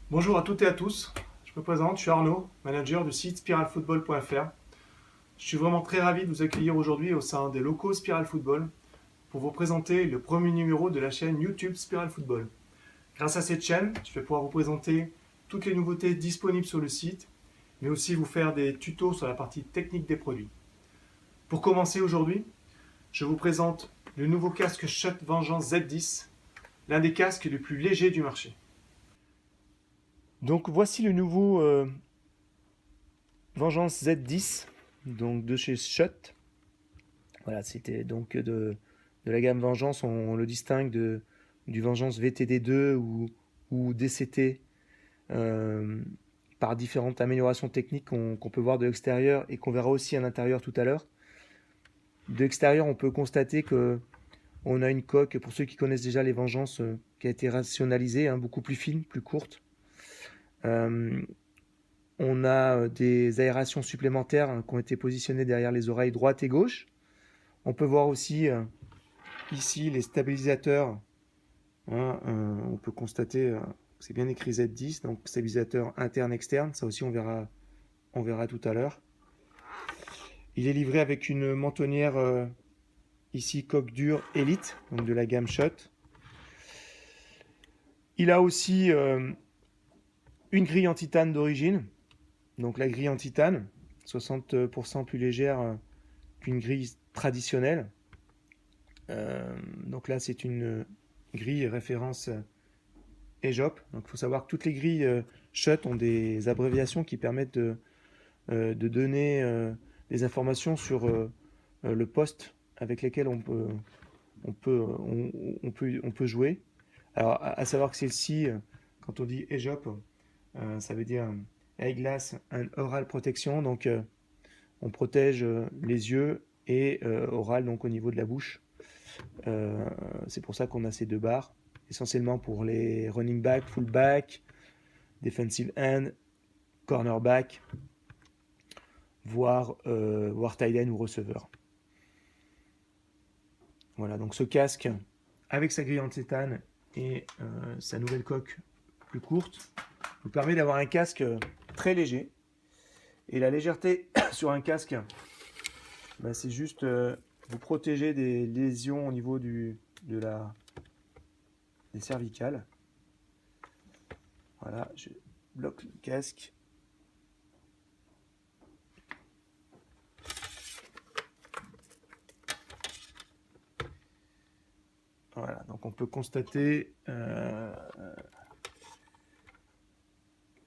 Bonjour à toutes et à tous, je me présente, je suis Arnaud, manager du site spiralfootball.fr. Je suis vraiment très ravi de vous accueillir aujourd'hui au sein des locaux Spiral Football pour vous présenter le premier numéro de la chaîne YouTube Spiral Football. Grâce à cette chaîne, je vais pouvoir vous présenter toutes les nouveautés disponibles sur le site, mais aussi vous faire des tutos sur la partie technique des produits. Pour commencer aujourd'hui, je vous présente le nouveau casque Shot Vengeance Z10, l'un des casques les plus légers du marché. Donc voici le nouveau Vengeance Z10, donc de chez Shot. Voilà, c'était donc de la gamme Vengeance, on le distingue du Vengeance VTD2 ou DCT euh, par différentes améliorations techniques qu'on peut voir de l'extérieur et qu'on verra aussi à l'intérieur tout à l'heure. De l'extérieur, on peut constater que on a une coque, pour ceux qui connaissent déjà les Vengeances, qui a été rationalisée, hein, beaucoup plus fine, plus courte. Euh, on a des aérations supplémentaires, hein, qui ont été positionnées derrière les oreilles droite et gauche. On peut voir aussi ici les stabilisateurs. Hein, on peut constater que c'est bien écrit Z10, donc stabilisateur interne-externe. Ça aussi, on verra tout à l'heure. Il est livré avec une mentonnière ici coque dure Elite, donc de la gamme Shot. Il a aussi une grille en titane d'origine. Donc la grille en titane, 60% plus légère qu'une grille traditionnelle. Donc là, c'est une grille référence EJOP. Donc il faut savoir que toutes les grilles Shot ont des abréviations qui permettent de donner des informations sur le poste avec lesquels on peut jouer. Alors à savoir que celle-ci, quand on dit EJOP, ça veut dire Eye Glass and Oral Protection. Donc on protège les yeux et oral, donc au niveau de la bouche. C'est pour ça qu'on a ces deux barres, essentiellement pour les running back, fullback, defensive end, cornerback, voire tight end ou receveur. Voilà, donc ce casque, avec sa grille en titane et sa nouvelle coque plus courte, nous permet d'avoir un casque très léger. Et la légèreté sur un casque, bah, c'est juste vous protéger des lésions au niveau des cervicales. Voilà, je bloque le casque. Voilà, donc on peut constater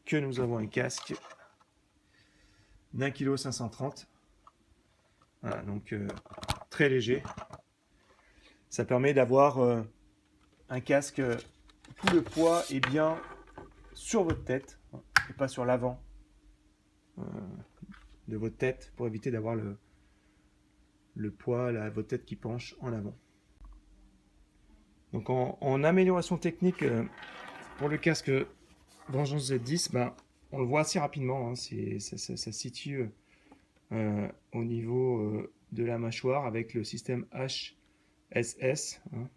que nous avons un casque d'1,530 kg. Voilà, donc très léger. Ça permet d'avoir un casque, tout le poids est bien sur votre tête et pas sur l'avant de votre tête pour éviter d'avoir le poids, votre tête qui penche en avant. Donc en amélioration technique pour le casque Vengeance Z10, ben, on le voit assez rapidement. Hein, ça se situe au niveau de la mâchoire avec le système HSS. Hein.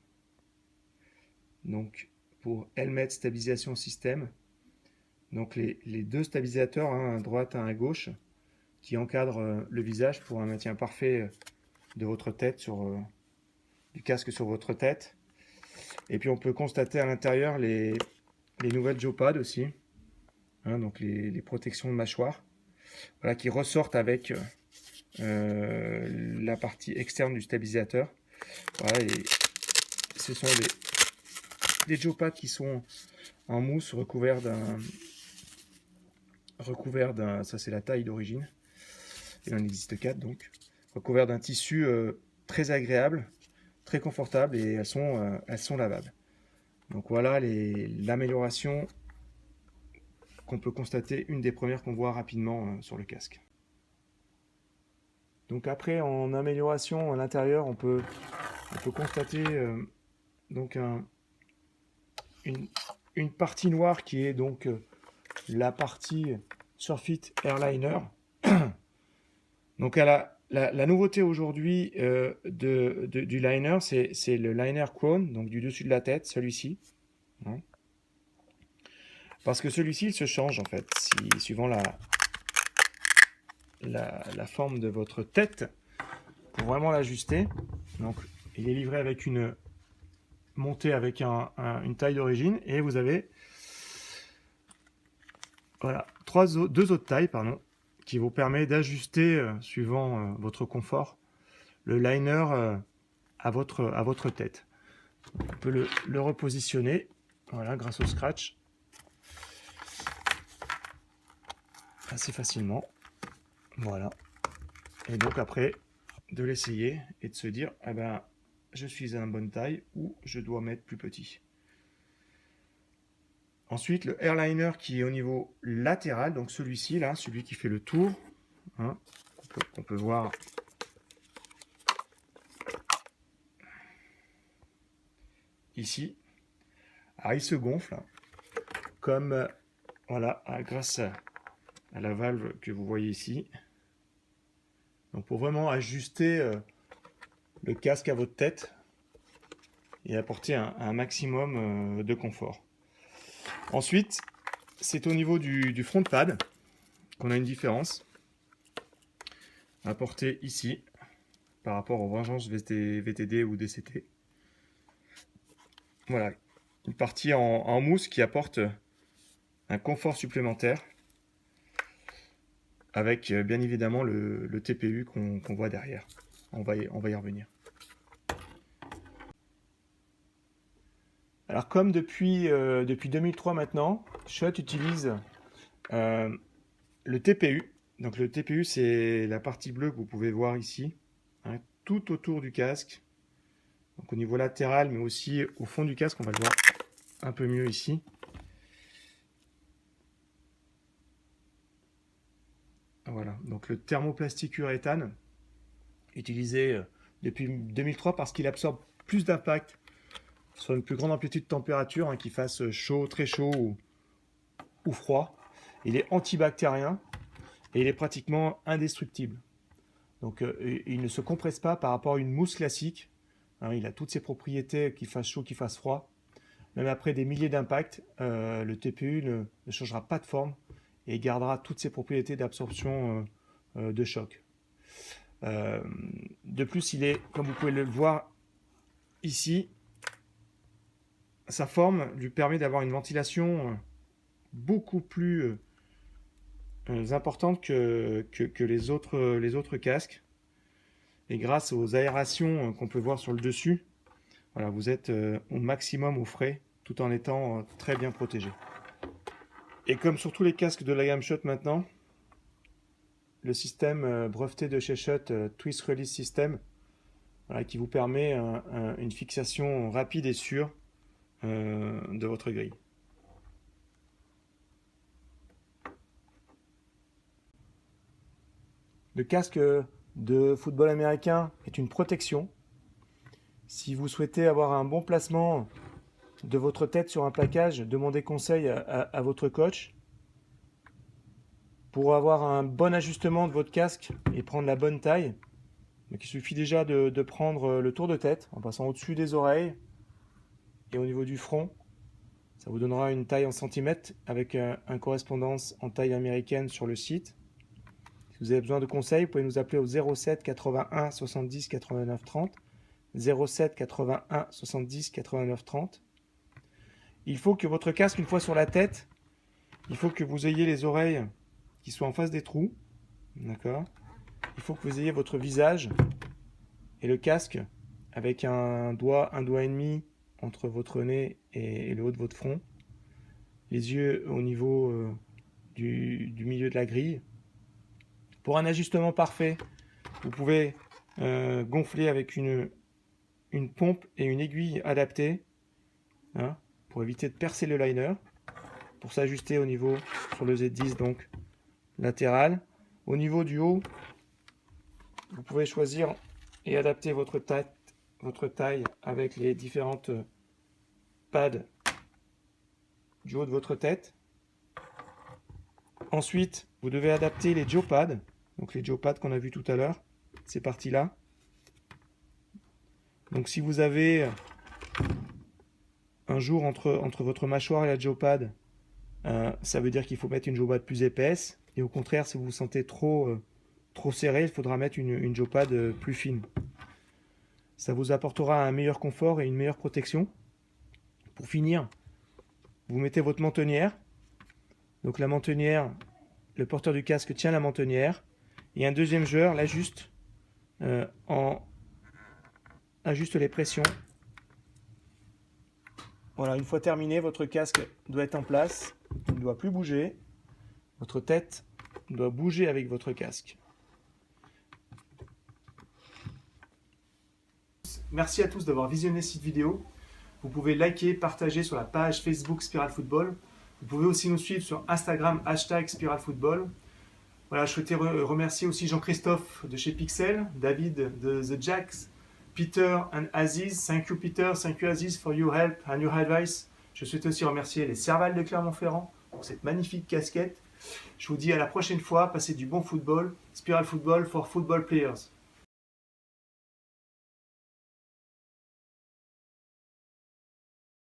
Donc pour Helmet Stabilisation System. Donc les deux stabilisateurs, hein, à droite et à gauche, qui encadrent le visage pour un maintien parfait de votre tête du casque sur votre tête. Et puis on peut constater à l'intérieur les nouvelles Joe-Pads aussi, hein, donc les protections de mâchoire, voilà, qui ressortent avec la partie externe du stabilisateur. Voilà, et ce sont des Joe-Pads qui sont en mousse recouverts ça c'est la taille d'origine, il en existe 4 donc, recouverts d'un tissu très agréable, très confortable, et elles sont lavables. Donc voilà l'amélioration qu'on peut constater, une des premières qu'on voit rapidement sur le casque. Donc après, en amélioration à l'intérieur, on peut constater donc une partie noire qui est donc la partie Surfit Airliner. Donc la nouveauté aujourd'hui du liner, c'est le liner Crown, donc du dessus de la tête, celui-ci. Hein. Parce que celui-ci, il se change en fait, suivant la forme de votre tête, pour vraiment l'ajuster. Donc, il est livré avec une montée avec une taille d'origine, et vous avez voilà, deux autres tailles, pardon, qui vous permet d'ajuster, suivant votre confort, le liner à votre tête. On peut le repositionner, voilà, grâce au scratch, assez facilement. Voilà. Et donc après, de l'essayer et de se dire, eh ben, je suis à une bonne taille ou je dois mettre plus petit. Ensuite, le airliner qui est au niveau latéral, donc celui-ci, là, celui qui fait le tour, hein, qu'on peut voir ici. Alors, il se gonfle, comme, voilà, grâce à la valve que vous voyez ici. Donc, pour vraiment ajuster le casque à votre tête et apporter un maximum de confort. Ensuite, c'est au niveau du front pad qu'on a une différence apportée ici par rapport aux Vengeance VTD ou DCT. Voilà, une partie en mousse qui apporte un confort supplémentaire avec bien évidemment le TPU qu'on voit derrière. On va y revenir. Alors comme depuis 2003 maintenant, Schutt utilise le TPU. Donc le TPU, c'est la partie bleue que vous pouvez voir ici, hein, tout autour du casque. Donc au niveau latéral, mais aussi au fond du casque, on va le voir un peu mieux ici. Voilà, donc le thermoplastique uréthane, utilisé depuis 2003 parce qu'il absorbe plus d'impact sur une plus grande amplitude de température, hein, qu'il fasse chaud, très chaud ou froid. Il est antibactérien et il est pratiquement indestructible. Donc il ne se compresse pas par rapport à une mousse classique. Hein, il a toutes ses propriétés, qu'il fasse chaud, qu'il fasse froid. Même après des milliers d'impacts, le TPU ne changera pas de forme et gardera toutes ses propriétés d'absorption de choc. De plus, il est, comme vous pouvez le voir ici, sa forme lui permet d'avoir une ventilation beaucoup plus importante que les autres casques. Et grâce aux aérations qu'on peut voir sur le dessus, voilà, vous êtes au maximum au frais tout en étant très bien protégé. Et comme sur tous les casques de la gamme Schutt maintenant, le système breveté de chez Schutt, Twist Release System, voilà, qui vous permet une fixation rapide et sûre de votre grille. Le casque de football américain est une protection. Si vous souhaitez avoir un bon placement de votre tête sur un plaquage, demandez conseil à votre coach. Pour avoir un bon ajustement de votre casque et prendre la bonne taille, donc il suffit déjà de prendre le tour de tête en passant au-dessus des oreilles et au niveau du front. Ça vous donnera une taille en centimètres avec une correspondance en taille américaine sur le site. Si vous avez besoin de conseils, vous pouvez nous appeler au 07 81 70 89 30. 07 81 70 89 30. Il faut que votre casque, une fois sur la tête, il faut que vous ayez les oreilles qui soient en face des trous. D'accord ? Il faut que vous ayez votre visage et le casque avec un doigt et demi entre votre nez et le haut de votre front. Les yeux au niveau du milieu de la grille. Pour un ajustement parfait, vous pouvez gonfler avec une pompe et une aiguille adaptée, hein, pour éviter de percer le liner. Pour s'ajuster au niveau sur le Z10 donc latéral. Au niveau du haut, vous pouvez choisir et adapter votre taille avec les différentes pads du haut de votre tête. Ensuite, vous devez adapter les jaw pads, donc les jaw pads qu'on a vu tout à l'heure, ces parties-là. Donc si vous avez un jour entre votre mâchoire et la jaw pad Ça veut dire qu'il faut mettre une jopade plus épaisse. Et au contraire, si vous vous sentez trop serré, il faudra mettre une jopade plus fine. Ça vous apportera un meilleur confort et une meilleure protection. Pour finir, vous mettez votre mentonnière. Donc la mentonnière, le porteur du casque tient la mentonnière. Et un deuxième joueur l'ajuste ajuste les pressions. Voilà, une fois terminé, votre casque doit être en place. Il ne doit plus bouger. Votre tête doit bouger avec votre casque. Merci à tous d'avoir visionné cette vidéo. Vous pouvez liker, partager sur la page Facebook Spiral Football. Vous pouvez aussi nous suivre sur Instagram #SpiralFootball. Voilà, je souhaitais remercier aussi Jean-Christophe de chez Pixel, David de The Jacks, Peter and Aziz. Thank you Peter, thank you Aziz for your help and your advice. Je souhaite aussi remercier les Serval de Clermont-Ferrand pour cette magnifique casquette. Je vous dis à la prochaine fois, passez du bon football. Spiral Football for football players.